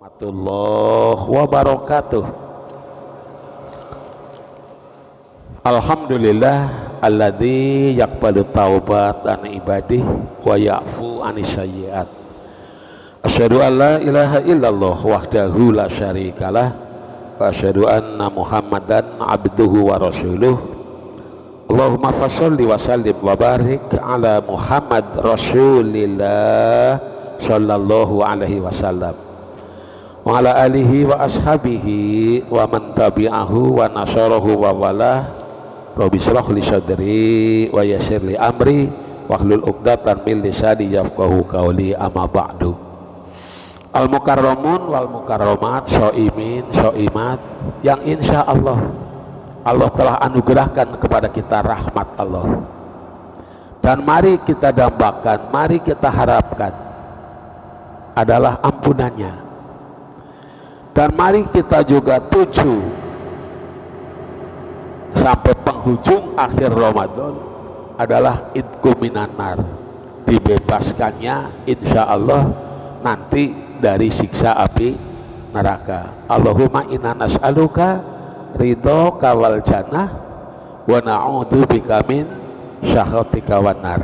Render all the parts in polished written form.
warahmatullahi wabarakatuh. Alhamdulillah alladzi yaqbalu taubat an ibadih wa ya'fu anis sayyi'at. Asyhadu an la ilaha illallah wahdahu la syarikalah wa asyhadu anna Muhammadan abduhu wa rasuluh. Allahumma fasholli wa sallim wa barik ala Muhammad Rasulillah sallallahu alaihi wasallam wa ala alihi wa ashabihi wa man tabi'ahu wa nasarahu wa walah. Rabbi shrah li sadri wa yassir li amri wahlul 'uqdatam min lisani yafqahu qawli, amma ba'du. Al mukarramun wal mukarramat, shaimin shaimat yang insya Allah telah anugerahkan kepada kita rahmat Allah, dan mari kita dambakan, mari kita harapkan adalah ampunannya, dan mari kita juga tuju sampai penghujung akhir Ramadan adalah idku minan nar, dibebaskannya insya Allah nanti dari siksa api neraka. Allahumma inna nas'aluka ridhoka wal jannah wa na'udzubika min syakhatika wan nar.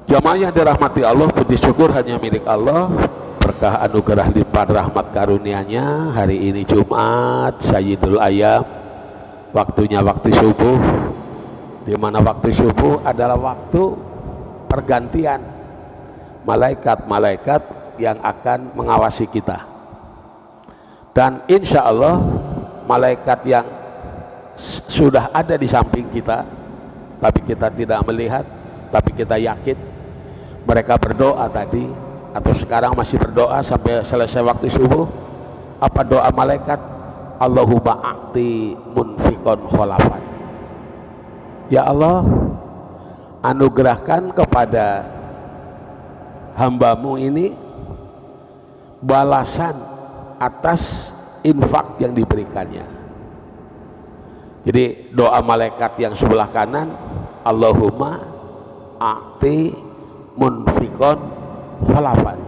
Jamaah yang dirahmati Allah, puji syukur hanya milik Allah, berkah anugerah limpahan rahmat karunia-Nya. Hari ini Jumat Sayyidul Ayyam, waktunya waktu subuh, di mana waktu subuh adalah waktu pergantian malaikat-malaikat yang akan mengawasi kita, dan insya Allah malaikat yang sudah ada di samping kita tapi kita tidak melihat, tapi kita yakin mereka berdoa tadi atau sekarang masih berdoa sampai selesai waktu subuh. Apa doa malaikat? Allahumma a'ti munfikon kholafan, ya Allah anugerahkan kepada hambamu ini balasan atas infak yang diberikannya. Jadi doa malaikat yang sebelah kanan, Allahumma a'ti munfikon kholafan,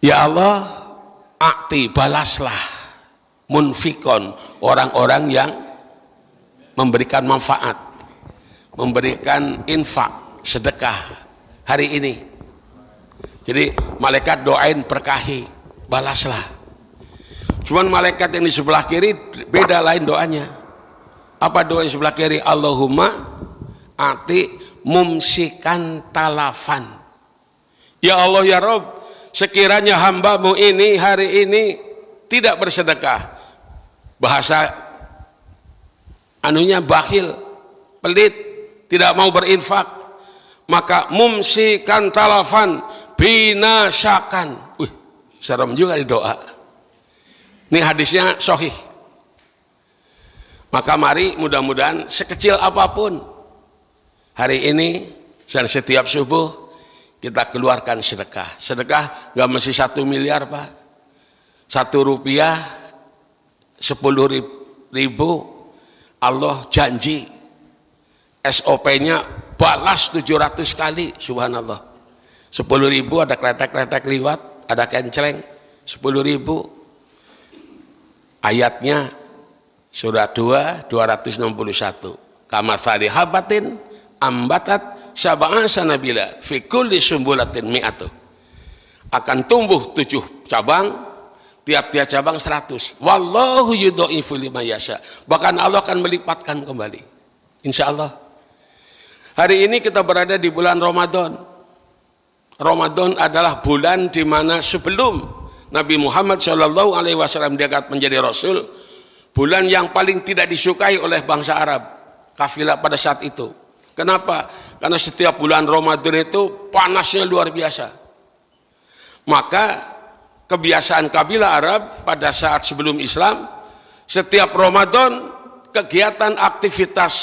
ya Allah a'ti balaslah munfikon orang-orang yang memberikan manfaat, memberikan infak, sedekah hari ini. Jadi malaikat doain berkahi, balaslah. Cuman malaikat yang di sebelah kiri beda lain doanya. Apa doa yang sebelah kiri? Allahumma ati mumsikan talafan, ya Allah ya Rob, sekiranya hambamu ini hari ini tidak bersedekah, bahasa anunya bakhil, pelit, tidak mau berinfak, maka mumsikan talafan binasakan. Serem juga di doa. Ini hadisnya sahih. Maka mari mudah-mudahan sekecil apapun hari ini dan setiap subuh kita keluarkan sedekah. Sedekah gak mesti 1 miliar Pak, 1 rupiah 10.000 Allah janji SOP-nya balas 700 kali. Subhanallah. 10.000 ada kletek-kletek liwat, ada kenceleng 10.000. Ayatnya surah 2 261. Kamatsali habatin ambatat sab'a sanabila fi kulli sumbulatin mi'atu. Akan tumbuh 7 cabang, tiap-tiap cabang 100. Wallahu yudhaifu liman yasha. Bahkan Allah akan melipatkan kembali. Insya Allah. Hari ini kita berada di bulan Ramadan. Ramadan adalah bulan di mana sebelum Nabi Muhammad SAW diangkat menjadi Rasul, bulan yang paling tidak disukai oleh bangsa Arab, kafilah pada saat itu. Kenapa? Karena setiap bulan Ramadan itu panasnya luar biasa. Maka kebiasaan kabilah Arab pada saat sebelum Islam, setiap Ramadan kegiatan aktivitas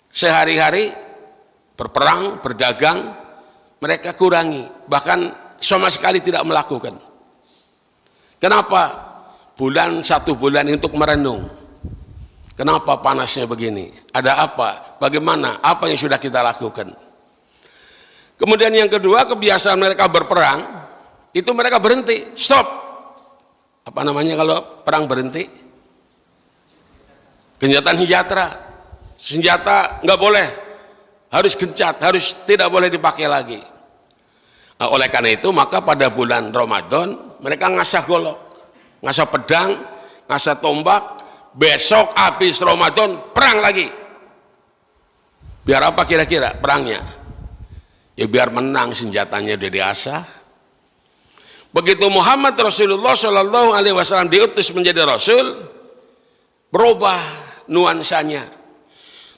sehari-hari, berperang, berdagang, mereka kurangi, bahkan sama sekali tidak melakukan. Kenapa? Satu bulan untuk merenung. Kenapa panasnya begini? Ada apa? Bagaimana? Apa yang sudah kita lakukan? Kemudian yang kedua, kebiasaan mereka berperang, itu mereka berhenti, stop. Apa namanya kalau perang berhenti? Gencatan senjata nggak boleh, harus gencat, harus tidak boleh dipakai lagi. Nah, oleh karena itu maka pada bulan Ramadan mereka ngasah golok, ngasah pedang, ngasah tombak. Besok habis Ramadan perang lagi. Biar apa kira-kira perangnya? Ya biar menang, senjatanya udah diasah. Begitu Muhammad Rasulullah Shallallahu Alaihi Wasallam diutus menjadi Rasul, berubah nuansanya.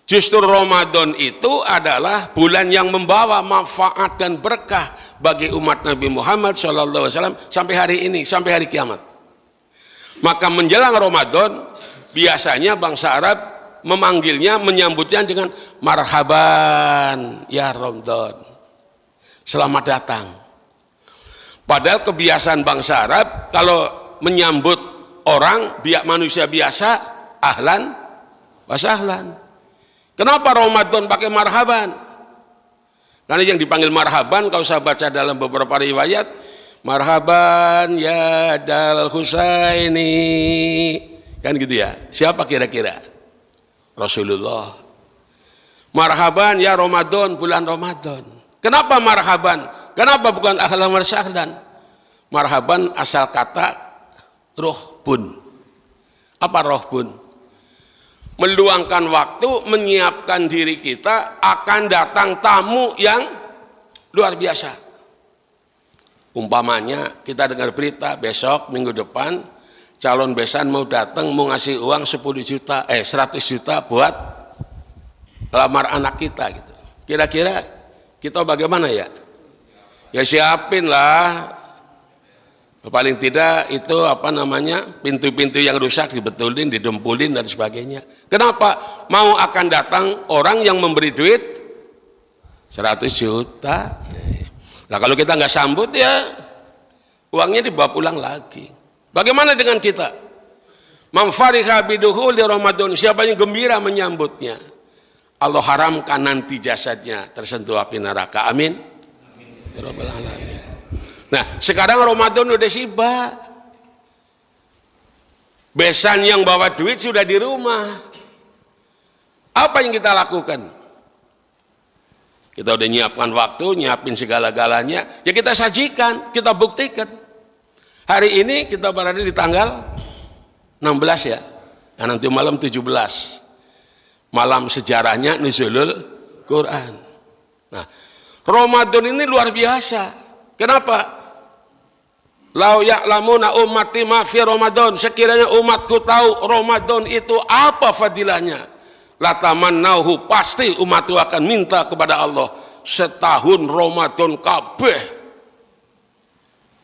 Justru Ramadan itu adalah bulan yang membawa manfaat dan berkah bagi umat Nabi Muhammad SAW sampai hari ini, sampai hari kiamat. Maka menjelang Ramadan biasanya bangsa Arab memanggilnya, menyambutnya dengan marhaban ya Ramadan, selamat datang. Padahal kebiasaan bangsa Arab kalau menyambut orang biak manusia biasa, ahlan wasahlan. Kenapa Ramadan pakai marhaban? Karena yang dipanggil marhaban, kalau saya baca dalam beberapa riwayat, marhaban ya dal Husaini, kan gitu ya. Siapa kira-kira? Rasulullah. Marhaban ya Ramadan, bulan Ramadan. Kenapa marhaban? Kenapa bukan ahlan wa sahlan? Marhaban asal kata rohbun. Apa rohbun? Meluangkan waktu, menyiapkan diri kita akan datang tamu yang luar biasa. Umpamanya kita dengar berita besok minggu depan calon besan mau datang, mau ngasih uang 100 juta buat lamar anak kita gitu. Kira-kira kita bagaimana ya? Ya siapin lah. Paling tidak itu apa namanya, pintu-pintu yang rusak dibetulin, didempulin dan sebagainya. Kenapa? Mau akan datang orang yang memberi duit 100 juta. Nah kalau kita nggak sambut ya uangnya dibawa pulang lagi. Bagaimana dengan kita? Man fariha bidukhuli Ramadan, siapa yang gembira menyambutnya, Allah haramkan nanti jasadnya tersentuh api neraka. Amin. Ya Rabbal alamin. Nah sekarang Ramadan udah sibak, besan yang bawa duit sudah di rumah. Apa yang kita lakukan? Kita udah nyiapkan waktu, nyiapin segala-galanya, ya kita sajikan, kita buktikan. Hari ini kita berada di tanggal 16 ya, nah, nanti malam 17, malam sejarahnya Nuzulul Quran. Nah Ramadan ini luar biasa. Kenapa? Lau ya'lamuna ummati ma fi Ramadan, sekiranya umatku tahu Ramadan itu apa fadilahnya, latamannahu, pasti umatku akan minta kepada Allah setahun Ramadan kabeh.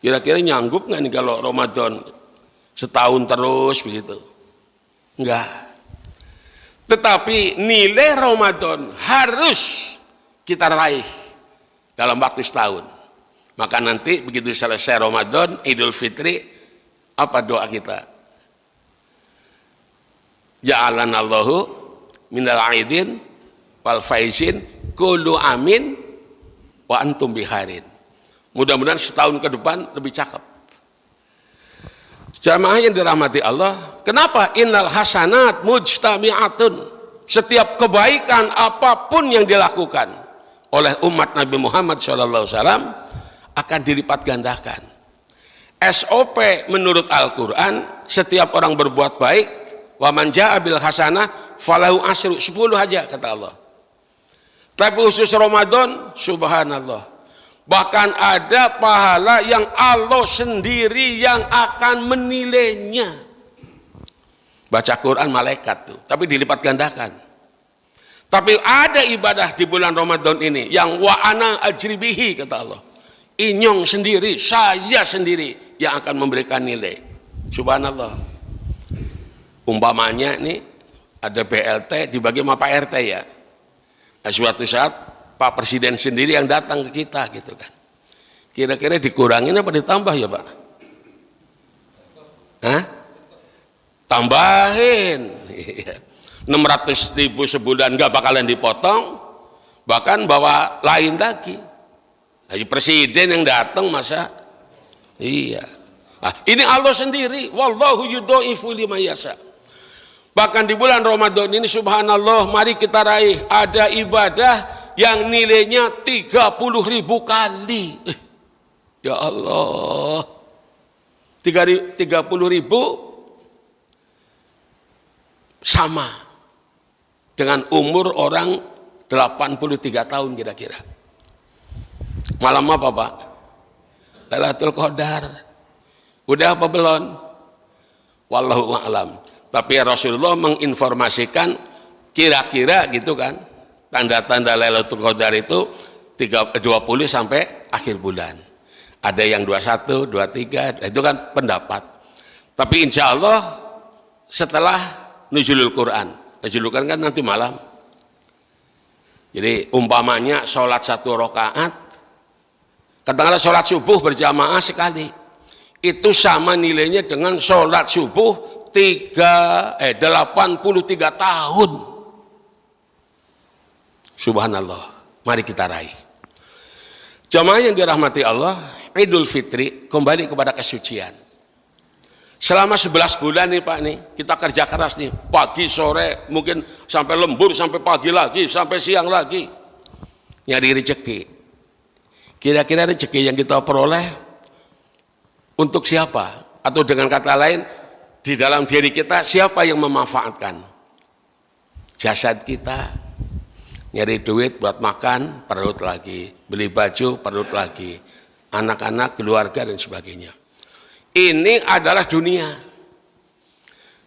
Kira-kira nyanggup nggak nih kalau Ramadan setahun terus begitu? Enggak. Tetapi nilai Ramadan harus kita raih dalam waktu setahun. Maka nanti begitu selesai Ramadan, Idul Fitri, apa doa kita? Ja'alanallahu minal aidin wal faizin kullu amin wa antum biharin. Mudah-mudahan setahun ke depan lebih cakep. Jamaah yang dirahmati Allah, kenapa? Innal hasanat mujtami'atun. Setiap kebaikan apapun yang dilakukan oleh umat Nabi Muhammad SAW akan dilipat gandakan. SOP menurut Al-Quran, setiap orang berbuat baik, wa man ja'a bil hasanah falahu asyru, 10 aja kata Allah. Tapi khusus Ramadan, subhanallah, bahkan ada pahala yang Allah sendiri yang akan menilainya. Baca Quran malaikat tuh, tapi dilipat gandakan. Tapi ada ibadah di bulan Ramadan ini yang wa ana ajribihi kata Allah. Inyong sendiri, saya sendiri yang akan memberikan nilai. Subhanallah. Umpamanya nih ada BLT dibagi sama Pak RT ya. Nah, suatu saat Pak Presiden sendiri yang datang ke kita gitu kan. Kira-kira dikurangin apa ditambah ya Pak? Hah? Tambahin. 600.000 sebulan nggak bakalan dipotong, bahkan bawa lain lagi. Presiden yang datang masa iya. Ini Allah sendiri, wallahu yudhaifu liman yasha. Bahkan di bulan Ramadan ini subhanallah, mari kita raih ada ibadah yang nilainya 30.000 kali. Ya Allah, 30.000 sama dengan umur orang 83 tahun kira-kira. Malam apa Pak? Lailatul Qadar. Udah apa belum? Wallahu a'lam. Tapi Rasulullah menginformasikan kira-kira gitu kan, tanda-tanda Lailatul Qadar itu 20 sampai akhir bulan. Ada yang 21, 23, itu kan pendapat. Tapi insya Allah setelah nuzulul Quran. Nuzulul Quran kan nanti malam. Jadi umpamanya sholat 1 rakaat, katakanlah sholat subuh berjamaah sekali, itu sama nilainya dengan sholat subuh 83 tahun. Subhanallah, mari kita raih. Jamaah yang dirahmati Allah, Idul Fitri kembali kepada kesucian. Selama 11 bulan nih Pak nih, kita kerja keras nih, pagi sore mungkin sampai lembur, sampai pagi lagi, sampai siang lagi, nyari rezeki. Kira-kira rezeki yang kita peroleh untuk siapa? Atau dengan kata lain, di dalam diri kita siapa yang memanfaatkan? Jasad kita, nyari duit buat makan, perut lagi, beli baju, perut lagi, anak-anak, keluarga dan sebagainya. Ini adalah dunia,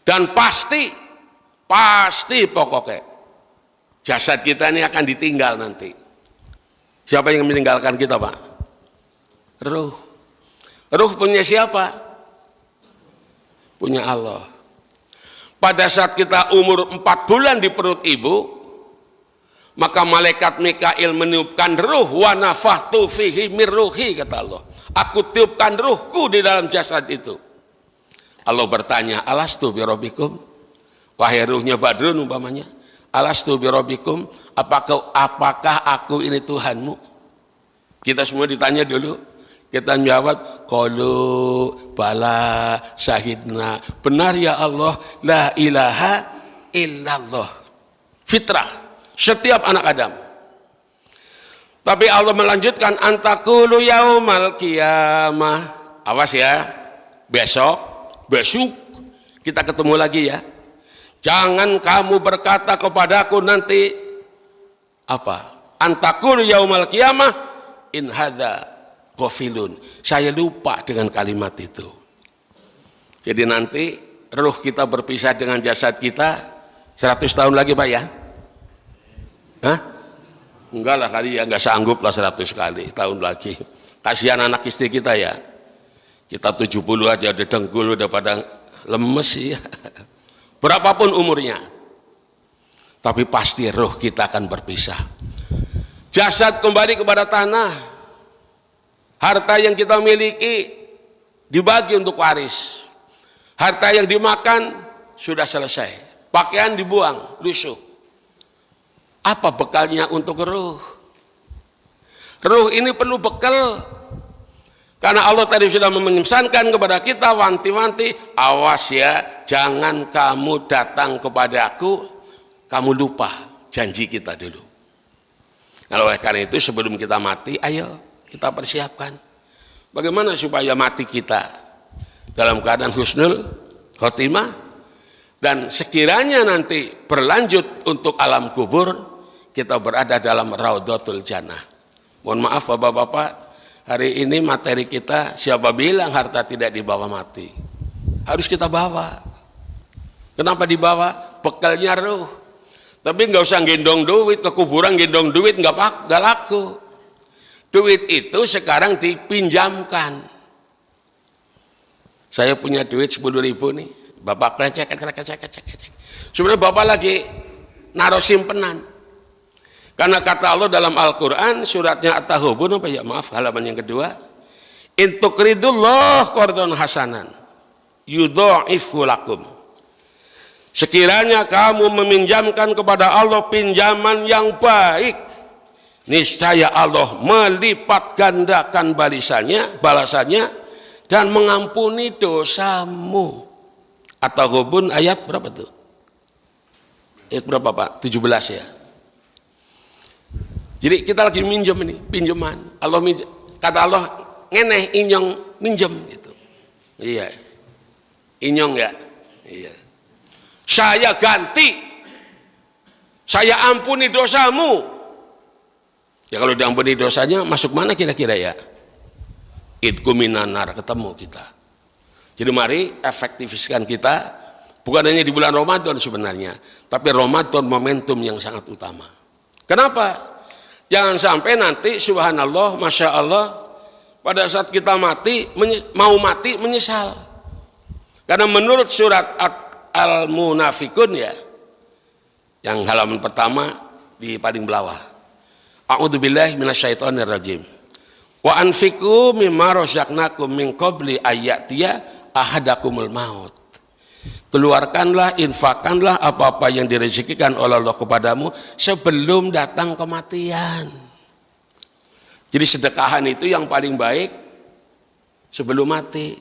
dan pasti pokoknya jasad kita ini akan ditinggal nanti. Siapa yang meninggalkan kita Pak? Ruh. Ruh punya siapa? Punya Allah. Pada saat kita umur 4 bulan di perut ibu, maka malaikat Mikail meniupkan ruh, wa nafakhtu fihi min ruhi, kata Allah. Aku tiupkan ruhku di dalam jasad itu. Allah bertanya, alastu bi rabbikum? Wahai ruhnya Badrun umpamanya, alastu bi rabbikum? Apakah aku ini Tuhanmu? Kita semua ditanya dulu. Kita menjawab, qalu bala syahidna. Benar ya Allah, la ilaha illallah. Fitrah setiap anak Adam. Tapi Allah melanjutkan, antakulu yaumal qiyamah. Awas ya, besok kita ketemu lagi ya. Jangan kamu berkata kepadaku nanti apa? Antakulu yaumal qiyamah in hadza ghafilun. Saya lupa dengan kalimat itu. Jadi nanti ruh kita berpisah dengan jasad kita 100 tahun lagi Pak ya? Hah? Enggak lah kali ya, enggak sanggup lah 100 kali tahun lagi. Kasihan anak istri kita ya. Kita 70 aja udah dengkul, udah pada lemes ya. Berapapun umurnya. Tapi pasti ruh kita akan berpisah. Jasad kembali kepada tanah. Harta yang kita miliki dibagi untuk waris. Harta yang dimakan sudah selesai. Pakaian dibuang, lusuh. Apa bekalnya untuk ruh? Ruh ini perlu bekal. Karena Allah tadi sudah memesankan kepada kita, wanti-wanti, awas ya, jangan kamu datang kepada aku, kamu lupa janji kita dulu. Kalau karena itu sebelum kita mati, ayo kita persiapkan. Bagaimana supaya mati kita dalam keadaan husnul khotimah, dan sekiranya nanti berlanjut untuk alam kubur, kita berada dalam raudhatul jannah. Mohon maaf Bapak-bapak, hari ini materi kita, siapa bilang harta tidak dibawa mati? Harus kita bawa. Kenapa dibawa? Bekalnya ruh. Tapi nggak usah gendong duit ke kuburan, gendong duit nggak laku. Duit itu sekarang dipinjamkan. Saya punya duit 10.000 nih, Bapak cek. Sebenarnya Bapak lagi naruh simpenan. Karena kata Allah dalam Al-Quran, suratnya At-Tahubun, halaman yang kedua, in tuqridullah qardhan hasanan yudha'ifu lakum. Sekiranya kamu meminjamkan kepada Allah pinjaman yang baik, niscaya Allah melipat gandakan balasannya dan mengampuni dosamu. At-Taghabun ayat berapa tuh? Ayat berapa Pak? 17 ya. Jadi kita lagi minjem ini, pinjaman. Kata Allah, ngeneh inyong minjem gitu. Iya. Inyong ya. Iya. Saya ganti. Saya ampuni dosamu. Ya kalau diampuni dosanya masuk mana kira-kira ya? Idku minanar, ketemu kita. Jadi mari efektifkan kita, bukan hanya di bulan Ramadan sebenarnya, tapi Ramadan momentum yang sangat utama. Kenapa? Jangan sampai nanti subhanallah, masya Allah, pada saat kita mau mati menyesal. Karena menurut surat Al-Munafikun ya, yang halaman pertama di paling bawah. A'udzubillahi minasyaitonirrajim. Wa anfiqu mimma razaqnakum min qabli ayyatiya ahadakumul maut. Keluarkanlah, infakkanlah apa-apa yang direzekikan oleh Allah kepadamu sebelum datang kematian. Jadi sedekahan itu yang paling baik sebelum mati.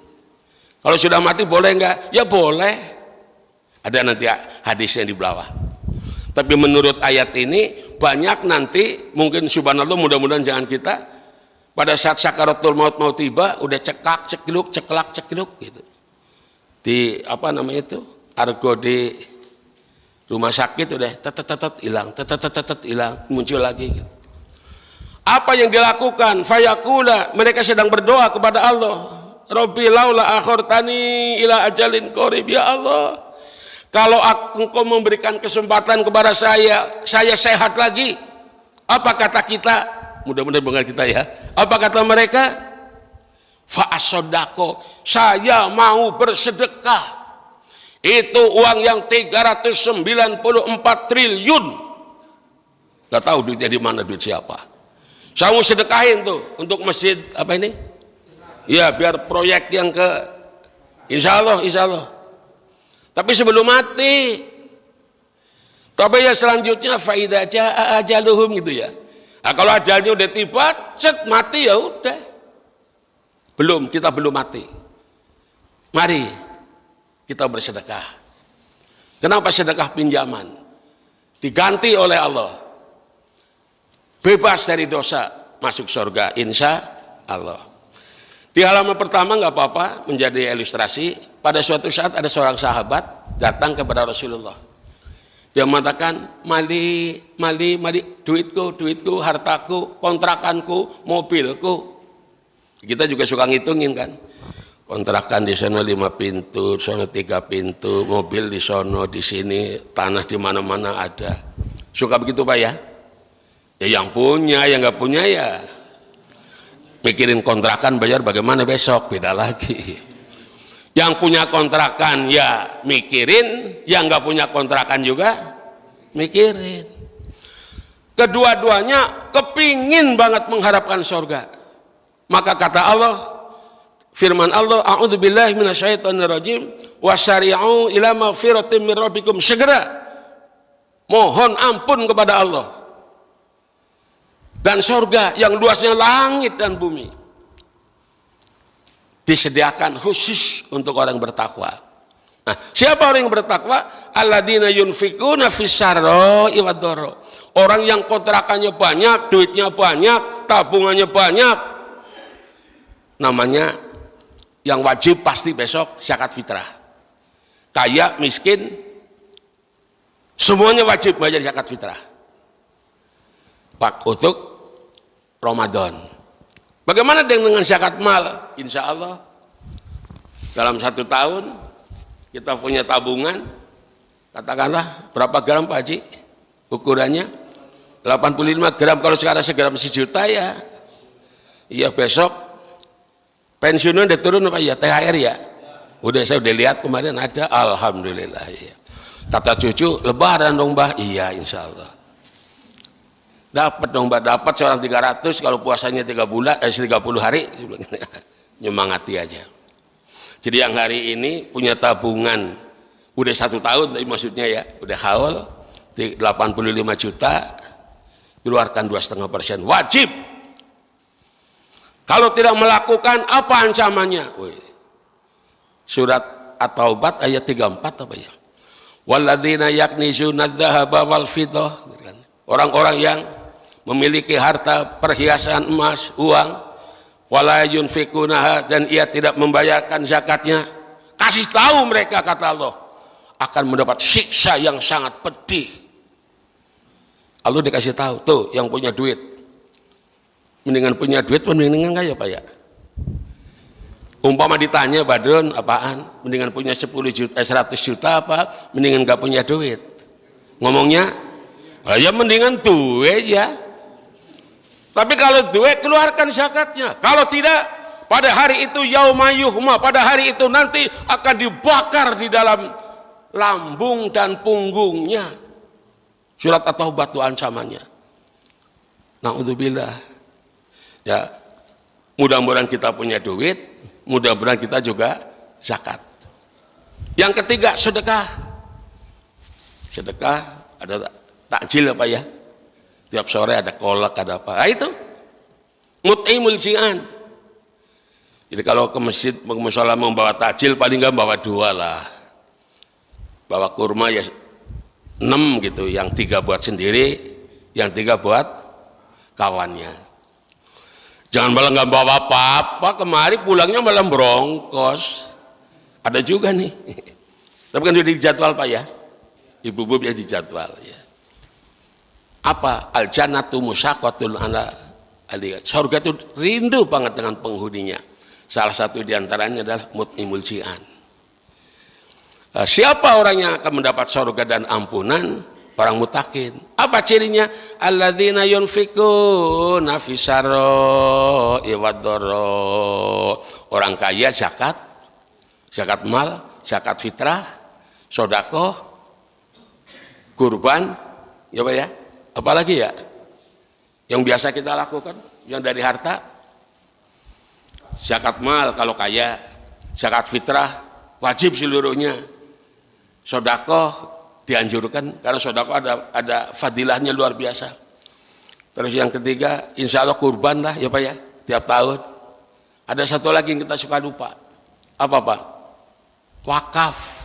Kalau sudah mati boleh enggak? Ya boleh. Ada nanti hadisnya di bawah. Tapi menurut ayat ini banyak nanti, mungkin subhanallah, mudah-mudahan jangan kita, pada saat sakaratul maut mau tiba udah cekak cekluk ceklak cekluk gitu. Di apa namanya itu, argo di rumah sakit udah tetet hilang, tetet hilang, muncul lagi gitu. Apa yang dilakukan? Fayaqula, mereka sedang berdoa kepada Allah, Rabbi laula akhirtani ila ajalin qarib, ya Allah, kalau engkau memberikan kesempatan kepada saya sehat lagi. Apa kata kita? Mudah-mudahan bukan kita ya. Apa kata mereka? Fa'asodako, saya mau bersedekah. Itu uang yang 394 triliun. Gak tahu duitnya di mana, duit siapa. Saya mau sedekahin tuh untuk masjid apa ini? Ya biar proyek yang ke insya Allah. Tapi sebelum mati, tapi ya selanjutnya faida ajaluhum gitu ya. Nah, kalau ajalnya udah tiba, cet mati ya udah. Kita belum mati. Mari kita bersedekah. Kenapa sedekah pinjaman? Diganti oleh Allah. Bebas dari dosa, masuk surga insya Allah. Di halaman pertama nggak apa-apa menjadi ilustrasi. Pada suatu saat ada seorang sahabat datang kepada Rasulullah. Dia mengatakan, mali, duitku, hartaku, kontrakanku, mobilku. Kita juga suka ngitungin kan. Kontrakan di sana 5 pintu, di sana 3 pintu, mobil di sono, di sini, tanah di mana-mana ada. Suka begitu Pak ya? Ya yang punya, yang nggak punya ya mikirin kontrakan bayar bagaimana besok, beda lagi. Yang punya kontrakan ya mikirin, yang nggak punya kontrakan juga mikirin. Kedua-duanya kepingin banget mengharapkan surga. Maka kata Allah, firman Allah, a'udzubillahi minasyaitonirrajim, wasyari'u ila maghfiratin min rabbikum, segera mohon ampun kepada Allah dan surga yang luasnya langit dan bumi disediakan khusus untuk orang bertakwa. Nah, siapa orang yang bertakwa? Alladzina yunfikuna fis-sarra'i wad-dharra. Orang yang kontrakannya banyak, duitnya banyak, tabungannya banyak. Namanya yang wajib pasti besok zakat fitrah. Kaya, miskin, semuanya wajib bayar zakat fitrah. Pak, untuk Ramadan. Bagaimana dengan zakat mal? Insya Allah dalam 1 tahun kita punya tabungan, katakanlah berapa gram Pak Haji? Ukurannya 85 gram. Kalau sekarang segram 1 juta ya, iya besok pensiunnya udah turun apa ya, THR ya? Udah, saya udah lihat kemarin ada, alhamdulillah ya. Kata cucu, lebaran dong Mbah. Iya insya Allah. Dapat dong Mbak, dapat seorang 300 kalau puasanya 30 hari, nyemangati aja. Jadi yang hari ini punya tabungan udah 1 tahun, tapi maksudnya ya udah haul 85 juta, keluarkan 2,5%, wajib. Kalau tidak melakukan, apa ancamannya? Surat At-Taubah ayat 34 apa ya? Walladzina yaknizuna dzahaba wal fiddah. Orang-orang yang memiliki harta perhiasan emas, uang, wala yunfikunaha, dan ia tidak membayarkan zakatnya. Kasih tahu mereka, kata Allah, akan mendapat siksa yang sangat pedih. Allah dikasih tahu, tuh yang punya duit, mendingan punya duit, mendingan kaya Pak ya. Umpama ditanya, Badrun apaan? Mendingan punya 10 juta, 100 juta apa? Mendingan gak punya duit. Ngomongnya, ya mendingan duit ya. Tapi kalau duit, keluarkan zakatnya. Kalau tidak, pada hari itu yauma yuhma, pada hari itu nanti akan dibakar di dalam lambung dan punggungnya. Surat At-Taubah itu ancamannya. Na'udzubillah. Ya, mudah-mudahan kita punya duit, mudah-mudahan kita juga zakat. Yang ketiga, sedekah. Sedekah ada takjil apa ya? Tiap sore ada kolak, ada apa? Nah, itu mut'imul ji'an. Jadi kalau ke masjid, ke mushola membawa takjil, paling nggak bawa 2 lah. Bawa kurma ya 6 gitu, yang 3 buat sendiri, yang 3 buat kawannya. Jangan malah nggak bawa apa-apa, kemari pulangnya malah berongkos. Ada juga nih. Tapi kan udah dijadwal Pak ya, ibu-ibu ya dijadwal ya. Apa? Al-jannatu musyaqatul ala aliyah. Surga itu rindu banget dengan penghuninya. Salah satu diantaranya adalah mut'imul ji'an. Siapa orang yang akan mendapat surga dan ampunan? Orang mutakin. Apa cirinya? Alladzina yunfikuna fisarra'i wad-dharra. Orang kaya zakat, zakat mal, zakat fitrah, sedekah, kurban, ya Pak ya. Apalagi ya? Yang biasa kita lakukan, yang dari harta, zakat mal kalau kaya, zakat fitrah wajib seluruhnya, sedekah dianjurkan karena sedekah ada fadilahnya luar biasa. Terus yang ketiga, insya Allah kurban lah ya Pak ya, tiap tahun. Ada satu lagi yang kita suka lupa, apa Pak? Wakaf.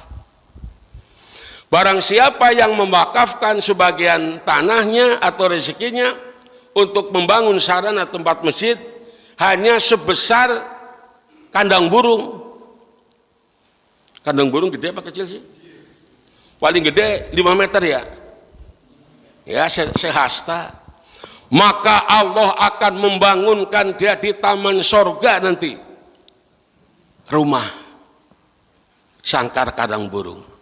Barang siapa yang mewakafkan sebagian tanahnya atau rezekinya untuk membangun sarana tempat masjid hanya sebesar kandang burung. Kandang burung gede apa kecil sih? Paling gede 5 meter ya. Ya sehasta. Maka Allah akan membangunkan dia di taman sorga nanti. Rumah sangkar kandang burung.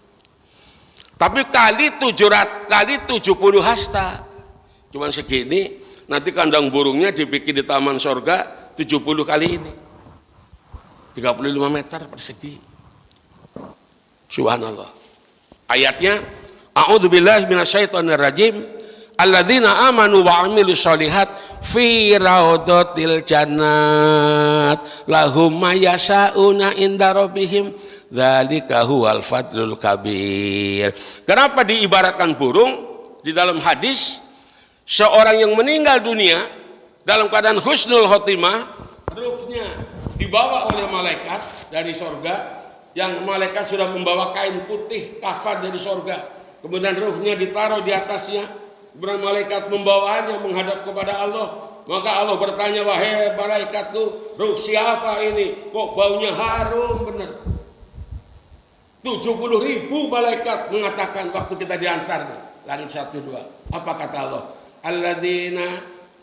Tapi kali 700, kali 70 hasta. Cuman segini, nanti kandang burungnya dibikin di taman sorga 70 kali ini. 35 meter persegi. Subhanallah. Ayatnya, a'udzubillahi minasyaitonirrajim, alladzina amanu wa 'amilus sholihat fi raudhatil jannat lahum ma yasa'una inda rabbihim dzalika huwal fadlul kabir. Kenapa diibaratkan burung? Di dalam hadis, seorang yang meninggal dunia dalam keadaan husnul khotimah, ruhnya dibawa oleh malaikat dari sorga, yang malaikat sudah membawa kain putih kafan dari sorga, kemudian ruhnya ditaruh di atasnya, kemudian malaikat membawanya menghadap kepada Allah. Maka Allah bertanya, wahai malaikatku, ruh siapa ini? Kok baunya harum benar? 70.000 malaikat mengatakan waktu kita diantar langit 1, 2. Apa kata Allah? Alladzina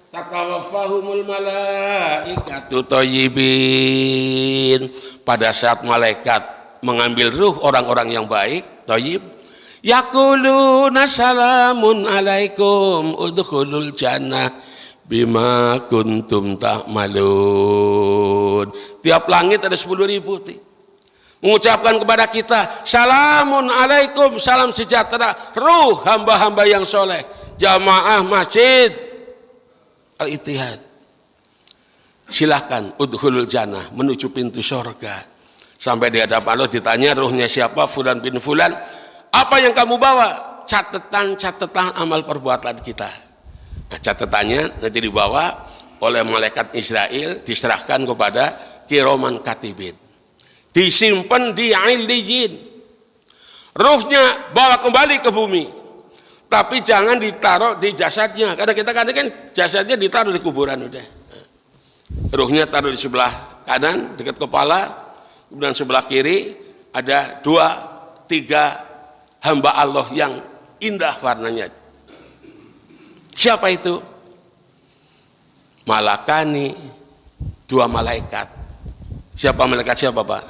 tatawaffahumul malaikatu thayyibin. Pada saat malaikat mengambil ruh orang-orang yang baik, thayyib, yaquluna salamun alaikum udkhulul jannah bima kuntum ta'malun. Tiap langit ada 10.000 mengucapkan kepada kita, salamun alaikum, salam sejahtera, ruh hamba-hamba yang soleh, jamaah masjid Al-Ittihad, silahkan udkhulul jannah, menuju pintu surga. Sampai di hadapan Allah ditanya, ruhnya siapa? Fulan bin Fulan. Apa yang kamu bawa? Catatan-catatan amal perbuatan kita. Nah, catatannya nanti dibawa oleh malaikat Israel, diserahkan kepada Kiraman Katibin, disimpan di Illiyin. Ruhnya bawa kembali ke bumi, tapi jangan ditaruh di jasadnya, karena kita kan jasadnya ditaruh di kuburan udah. Ruhnya taruh di sebelah kanan dekat kepala, kemudian sebelah kiri ada 2-3 hamba Allah yang indah warnanya. Siapa itu? Malakani, 2 malaikat. Siapa malaikat siapa, Pak?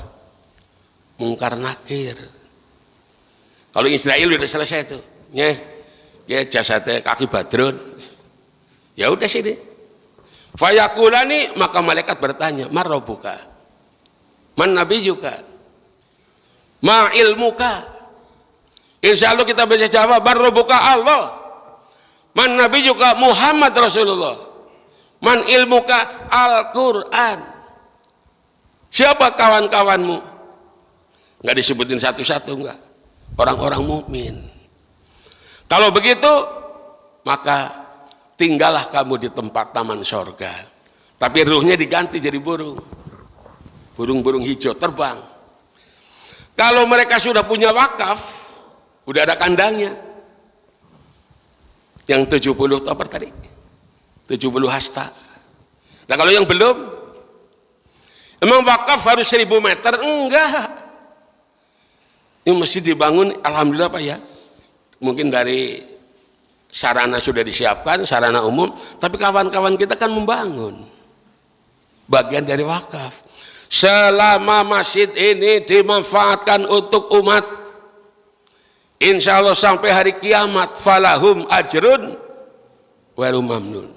Mungkar Nakir. Kalau Israel udah selesai itu, ya jasadnya kaki badrun. Ya udah sini. Fayakulani, maka malaikat bertanya, marrobuka, man nabiyuka, ma ilmuka. Insya Allah kita bisa jawab, marrobuka Allah, man nabiyuka Muhammad Rasulullah, man ilmuka Al-Quran. Siapa kawan-kawanmu? Nggak disebutin satu-satu, enggak. Orang-orang mukmin. Kalau begitu, maka tinggallah kamu di tempat taman sorga. Tapi ruhnya diganti jadi burung. Burung-burung hijau terbang. Kalau mereka sudah punya wakaf, udah ada kandangnya. Yang 70 apa tadi? 70 hasta. Nah kalau yang belum, emang wakaf harus 1000 meter? Enggak. Ini mesti dibangun, alhamdulillah Pak ya. Mungkin dari sarana sudah disiapkan, sarana umum, tapi kawan-kawan kita kan membangun bagian dari wakaf. Selama masjid ini dimanfaatkan untuk umat, insya Allah sampai hari kiamat, falahum ajrun waru mamnun.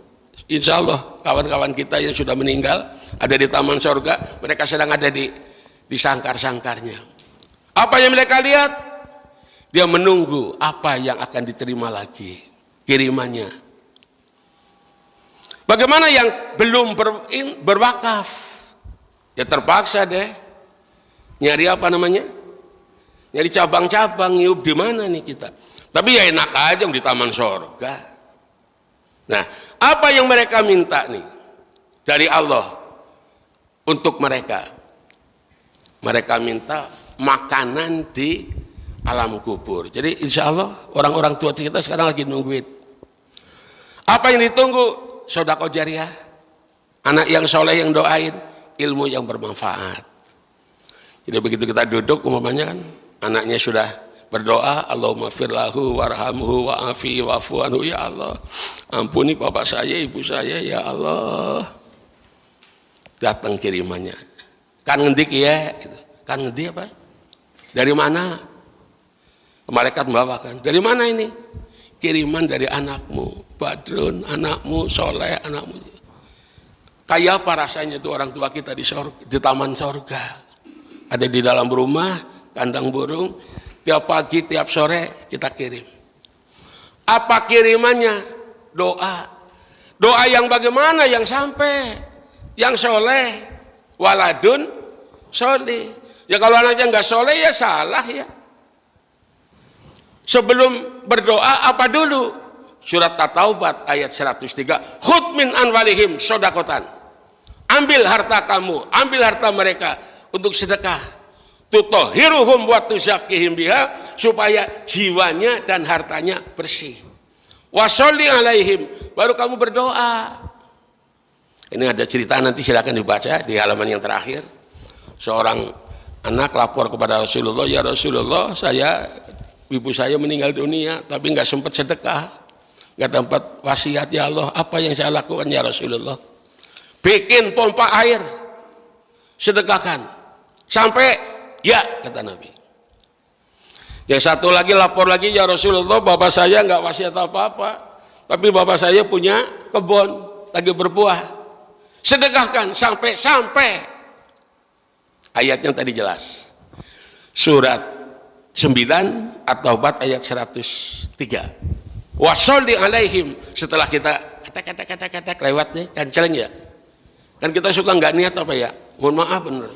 Insya Allah kawan-kawan kita yang sudah meninggal ada di taman surga, mereka sedang ada di sangkar-sangkarnya. Apa yang mereka lihat? Dia menunggu apa yang akan diterima lagi kirimannya. Bagaimana yang belum berwakaf? Ya terpaksa deh nyari apa namanya? Nyari cabang-cabang, nyup di mana nih kita? Tapi ya enak aja di taman surga. Nah, apa yang mereka minta nih dari Allah untuk mereka? Mereka minta makanan di alam kubur. Jadi insya Allah orang-orang tua kita sekarang lagi nungguin. Apa yang ditunggu? Sodako jariah, anak yang soleh yang doain, ilmu yang bermanfaat. Jadi begitu kita duduk umpamanya kan, anaknya sudah berdoa, Allahumma firlahu warhamhu wa'afi wa'fu anhu, ya Allah ampuni bapak saya, ibu saya, ya Allah. Datang kirimannya, kan ngendik ya, kan ngendik apa? Dari mana? Malaikat membawakan. Dari mana ini? Kiriman dari anakmu, Badrun, anakmu, soleh, anakmu. Kayak apa rasanya itu orang tua kita di taman sorga. Ada di dalam rumah, kandang burung, tiap pagi, tiap sore kita kirim. Apa kirimannya? Doa. Doa yang bagaimana? Yang sampai, yang soleh, waladun, soleh. Ya kalau anaknya nggak soleh ya salah ya. Sebelum berdoa apa dulu? Surat At-Taubah ayat 103. Khud min anwalihim sodakotan. Ambil harta kamu, ambil harta mereka untuk sedekah. Tutohiruhum wa tuzakihim biha, supaya jiwanya dan hartanya bersih. Wasolli alaihim, baru kamu berdoa. Ini ada cerita, nanti silakan dibaca di halaman yang terakhir. Seorang anak lapor kepada Rasulullah, ya Rasulullah, ibu saya meninggal dunia, tapi nggak sempat sedekah, nggak dapat wasiat, ya Allah, apa yang saya lakukan ya Rasulullah? Bikin pompa air, sedekahkan, sampai ya, kata Nabi. Yang satu lagi lapor lagi, ya Rasulullah, bapak saya nggak wasiat apa-apa, tapi bapak saya punya kebun, lagi berbuah, sedekahkan, sampai. Ayatnya tadi jelas. Surat 9 At-Taubah ayat 103. Washolli alaihim. Setelah kita kata lewat nih, kan celeng ya. Kan kita suka nggak niat apa ya? Mohon maaf bener.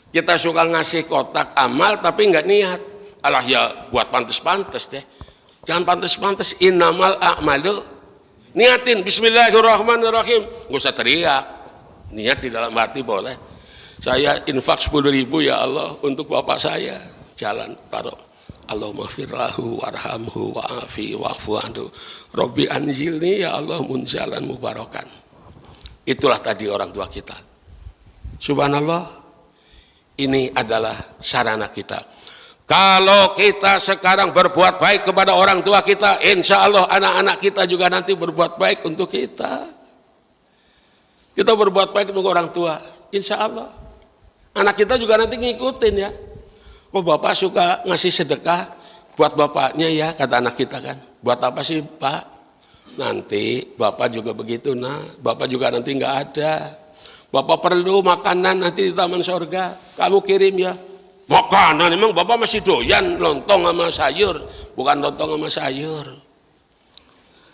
Kita suka ngasih kotak amal tapi nggak niat. Alah ya buat pantes-pantes deh. Jangan pantes-pantes, innamal a'malu Niatin bismillahirrahmanirrahim, nggak usah teriak, niat di dalam hati boleh. Saya infak 10.000 ya Allah untuk bapak saya, jalan taruh. Allahumma firlahu warhamhu wa'afi wa'fu anhu Rabbi anjilni ya Allah munzalan mubarakan. Itulah tadi orang tua kita. Subhanallah, ini adalah sarana kita. Kalau kita sekarang berbuat baik kepada orang tua kita, insya Allah anak-anak kita juga nanti berbuat baik untuk kita. Kita berbuat baik untuk orang tua, insya Allah anak kita juga nanti ngikutin ya. Oh bapak suka ngasih sedekah buat bapaknya ya, kata anak kita kan. Buat apa sih pak? Nanti bapak juga begitu nah, bapak juga nanti nggak ada. Bapak perlu makanan nanti di taman sorga, kamu kirim ya. Makanan, emang bapak masih doyan lontong sama sayur? Bukan lontong sama sayur.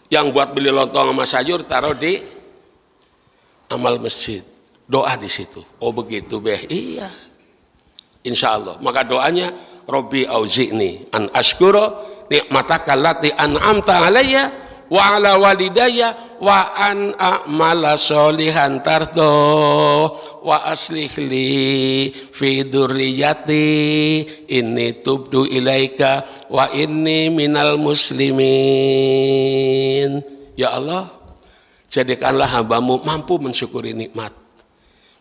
Yang buat beli lontong sama sayur taruh di amal masjid, doa di situ. Oh begitu beh, iya. Insya Allah. Maka doanya Robbi auzi'ni an ashkura nikmataka allati an'amta alayya wa ala walidayya wa an a'mala sholihan tardo wa aslih li fi dzurriyyati inni tubdu ilaika wa inni minal muslimin. Ya Allah, jadikanlah hambamu mampu mensyukuri nikmat.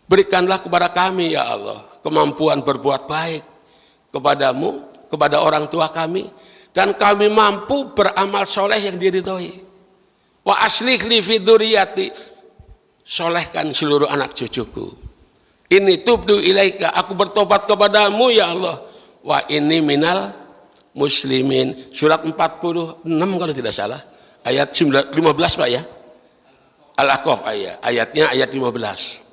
Berikanlah kepada kami ya Allah kemampuan berbuat baik kepadamu, kepada orang tua kami, dan kami mampu beramal soleh yang diridhoi. Wa aslih li fi dzurriyyati, solehkan seluruh anak cucuku. Ini tubdu ilaika, aku bertobat kepadamu ya Allah. Wa ini minal muslimin. Surat 46 kalau tidak salah, ayat 15 Pak ya. Al-Ahqaf ayatnya ayat 15.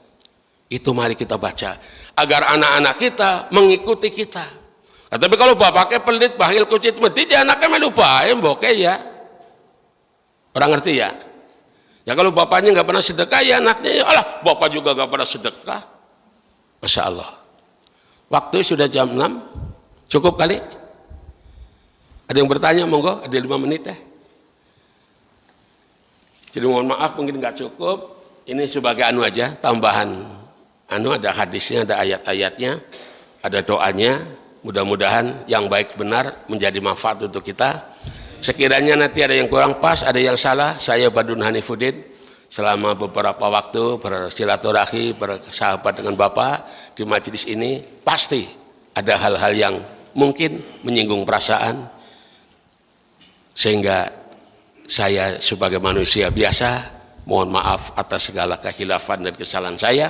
Itu mari kita baca agar anak-anak kita mengikuti kita. Nah, tapi kalau bapaknya pelit, bahil, kucit, mati, anaknya melupa, bokeh ya. Orang ngerti ya? Ya kalau bapaknya nggak pernah sedekah, ya anaknya, ya Allah, bapak juga nggak pernah sedekah. Masya Allah. Waktu sudah jam 6, cukup kali? Ada yang bertanya, monggo, ada 5 menit deh. Jadi mohon maaf mungkin nggak cukup. Ini sebagai anu aja, tambahan. Ada hadisnya, ada ayat-ayatnya, ada doanya. Mudah-mudahan yang baik benar menjadi manfaat untuk kita. Sekiranya nanti ada yang kurang pas, ada yang salah, saya Badun Hanifuddin selama beberapa waktu bersilaturahmi, bersahabat dengan Bapak di majelis ini, pasti ada hal-hal yang mungkin menyinggung perasaan, sehingga saya sebagai manusia biasa mohon maaf atas segala kehilafan dan kesalahan saya.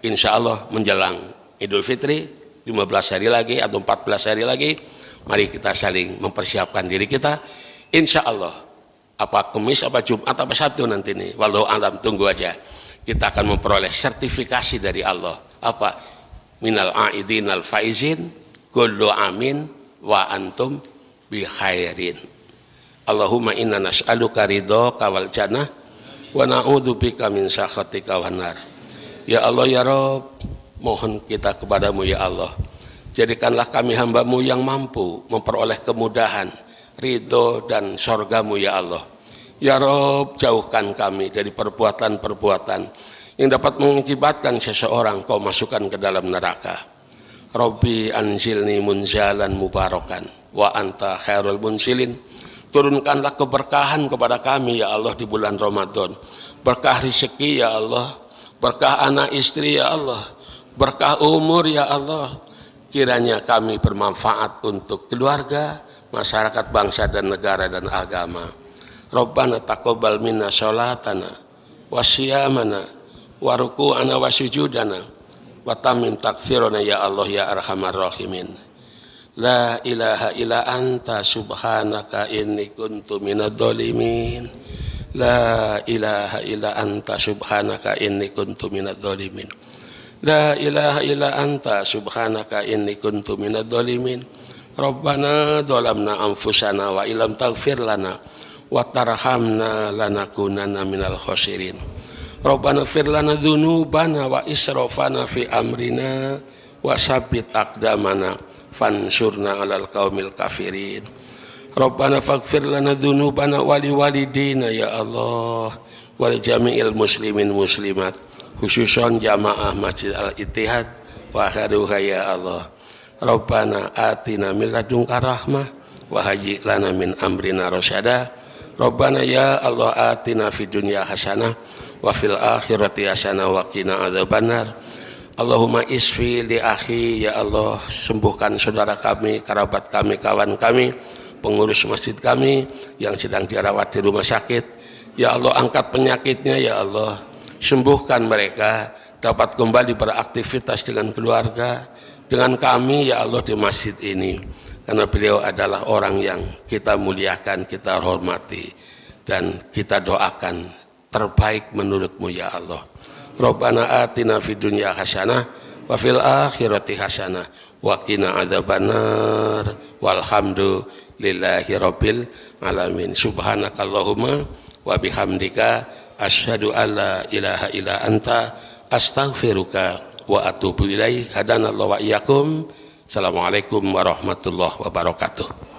Insya Allah menjelang Idul Fitri 15 hari lagi atau 14 hari lagi, mari kita saling mempersiapkan diri kita. Insya Allah apa Kamis, apa Jumat, apa Sabtu nanti nih, walau alam, tunggu aja, kita akan memperoleh sertifikasi dari Allah. Apa? Minal aidin al faizin kullu amin wa antum bi khairin. Allahumma inna nas'aluka ridhaka wal jannah wa na'udzubika min sakhatika wan nar. Ya Allah ya Rabb, mohon kita kepadamu ya Allah, jadikanlah kami hambamu yang mampu memperoleh kemudahan, ridho dan sorgamu ya Allah. Ya Rabb, jauhkan kami dari perbuatan-perbuatan yang dapat mengakibatkan seseorang kau masukkan ke dalam neraka. Rabbi anzilni munzalan mubarakan wa anta khairul munzilin. Turunkanlah keberkahan kepada kami ya Allah di bulan Ramadan. Berkah rezeki ya Allah, berkah anak istri ya Allah, berkah umur ya Allah. Kiranya kami bermanfaat untuk keluarga, masyarakat, bangsa dan negara dan agama. Rabbana taqabbal minna sholatana wa siyamana wa ruku'ana wa sujudana wa tamim takfirana ya Allah ya arhamar rahimin. La ilaha illa anta subhanaka inni kuntu minadh dhalimin. La ilaha illa anta subhanaka inni kuntu minadh dhalimin. La ilaha illa anta subhanaka inni kuntu minadh dhalimin. Rabbana dhalamna anfusana wa illam taghfir lana wa tarhamna lanakunanna minal khosirin. Rabbana ighfir lana dzunubana wa israfana fi amrina wa sabbit aqdamana fansurna alal qaumil kafirin. Rabbana faghfir lana dzunubana wa liwalidina ya Allah wa li jami'il muslimin muslimat khususan jamaah Masjid Al-Ittihad wa akhiruha ya Allah. Rabbana atina min ladunka rahmah wa hayyi lana min amrina rasyada. Rabbana ya Allah atina fid dunya hasanah wa fil akhirati hasanah wa qina adzabannar. Allahumma isfi li akhi ya Allah, sembuhkan saudara kami, kerabat kami, kawan kami, pengurus masjid kami yang sedang dirawat di rumah sakit. Ya Allah, angkat penyakitnya ya Allah, sembuhkan mereka, dapat kembali beraktivitas dengan keluarga, dengan kami ya Allah di masjid ini, karena beliau adalah orang yang kita muliakan, kita hormati, dan kita doakan terbaik menurut-Mu ya Allah. Rabbana atina fid dunya hasanah wa fil akhirati hasanah wa qina adzabannar walhamdulillahi rabbil alamin. Subhanakallahumma wa bihamdika asyhadu an la ilaha illa anta astaghfiruka wa atubu ilaik. Hadanallahu wa iyyakum. Assalamualaikum warahmatullahi wabarakatuh.